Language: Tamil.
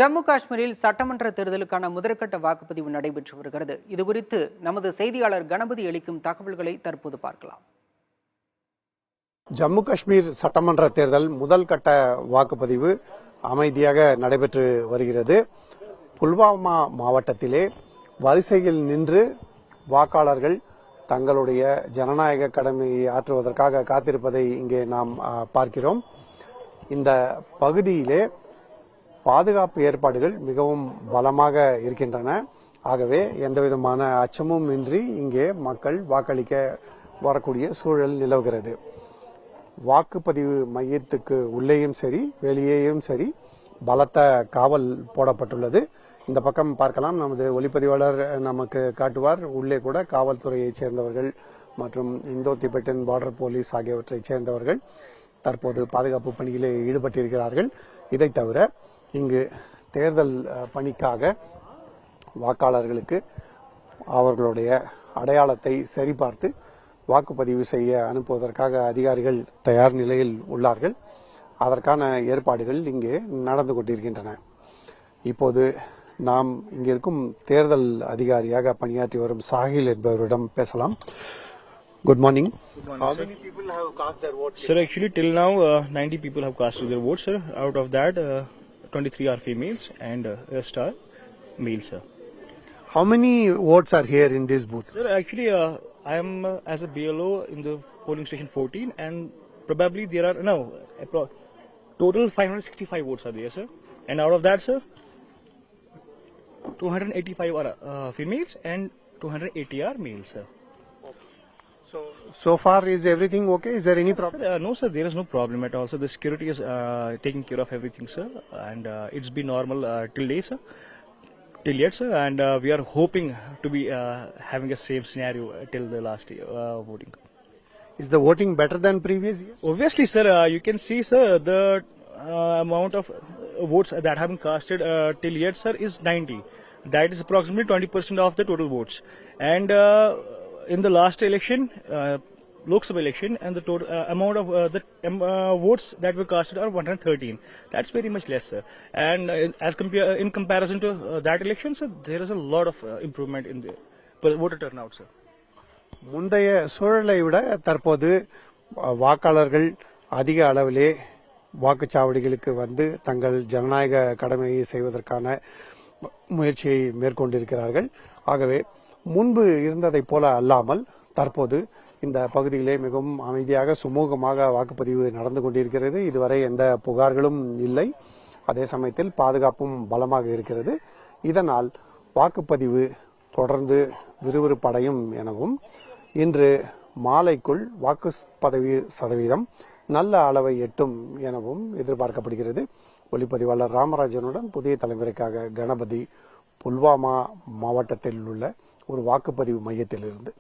ஜம்மு காஷ்மீரில் சட்டமன்ற தேர்தலுக்கான முதற்கட்ட வாக்குப்பதிவு நடைபெற்று வருகிறது. இதுகுறித்து நமது செய்தியாளர் கணபதி அளிக்கும் தகவல்களை தற்போது பார்க்கலாம். ஜம்மு காஷ்மீர் சட்டமன்ற தேர்தல் முதல் கட்ட வாக்குப்பதிவு அமைதியாக நடைபெற்று வருகிறது. புல்வாமா மாவட்டத்திலே வரிசையில் நின்று வாக்காளர்கள் தங்களுடைய ஜனநாயக கடமையை ஆற்றுவதற்காக காத்திருப்பதை இங்கே நாம் பார்க்கிறோம். இந்த பகுதியிலே பாதுகாப்பு ஏற்பாடுகள் மிகவும் பலமாக இருக்கின்றன. ஆகவே எந்தவிதமான அச்சமும் இன்றி இங்கே மக்கள் வாக்களிக்க வரக்கூடிய சூழல் நிலவுகிறது. வாக்குப்பதிவு மையத்துக்கு உள்ளேயும் சரி வெளியேயும் சரி பலத்த காவல் போடப்பட்டுள்ளது. இந்த பக்கம் பார்க்கலாம், நமது ஒளிப்பதிவாளர் நமக்கு காட்டுவார். உள்ளே கூட காவல்துறையைச் சேர்ந்தவர்கள் மற்றும் இந்தோ திபெத்தன் பார்டர் போலீஸ் ஆகியவற்றைச் சேர்ந்தவர்கள் தற்போது பாதுகாப்பு பணியிலே ஈடுபட்டிருக்கிறார்கள். இதை தவிர இங்கு தேர்தல் பணிக்காக வாக்காளர்களுக்கு அவர்களுடைய அடையாளத்தை சரிபார்த்து வாக்குப்பதிவு செய்ய அனுப்புவதற்காக அதிகாரிகள் தயார் நிலையில் உள்ளார்கள். அதற்கான ஏற்பாடுகள் இங்கே நடந்து கொண்டிருக்கின்றன. இப்போது நாம் இங்கிருக்கும் தேர்தல் அதிகாரியாக பணியாற்றி வரும் சாஹில் என்பவரிடம் பேசலாம். Good morning. How many people have cast their votes? Sir, actually till now 90 people have cast their votes, sir. Out of that 23 are females and rest are males, sir. How many votes are here in this booth? Sir, actually I am as a BLO in the polling station 14 and probably there are total 565 votes are there, sir. And out of that, sir, 285 are females and 280 are males, sir. So far is everything okay? Is there any problem? Sir, no, sir, there is no problem at all. So the security is taking care of everything, sir, and it's been normal till day, sir, till yet, sir, and we are hoping to be having a same scenario till the last voting. Is the voting better than previous years? Obviously, sir, you can see, sir, the amount of votes that have been casted till yet, sir, is 90. That is approximately 20% of the total votes, and in the last election, Lok Sabha election, and the total amount of the votes that were casted are 113. That's very much less, sir. And in comparison to that election, sir, there is a lot of improvement in the voter turnout, sir. முந்தைய சூழலை விட தற்போது வாக்காளர்கள் அதிக அளவிலே வாக்குச்சாவடிகளுக்கு வந்து தங்கள் ஜனநாயக கடமையை செய்வதற்கான முயற்சியை மேற்கொண்டிருக்கிறார்கள். ஆகவே முன்பு இருந்ததை போல அல்லாமல் தற்போது இந்த பகுதியிலே மிகவும் அமைதியாக சுமூகமாக வாக்குப்பதிவு நடந்து கொண்டிருக்கிறது. இதுவரை எந்த புகார்களும் இல்லை. அதே சமயத்தில் பாதுகாப்பும் பலமாக இருக்கிறது. இதனால் வாக்குப்பதிவு தொடர்ந்து விறுவிறுப்படையும் எனவும் இன்று மாலைக்குள் வாக்குப்பதிவு சதவீதம் நல்ல அளவை எட்டும் எனவும் எதிர்பார்க்கப்படுகிறது. ஒளிப்பதிவாளர் ராமராஜனுடன் புதிய தலைமுறைக்காக கணபதி, புல்வாமா மாவட்டத்தில் உள்ள ஒரு வாக்குப்பதிவு மையத்திலிருந்து.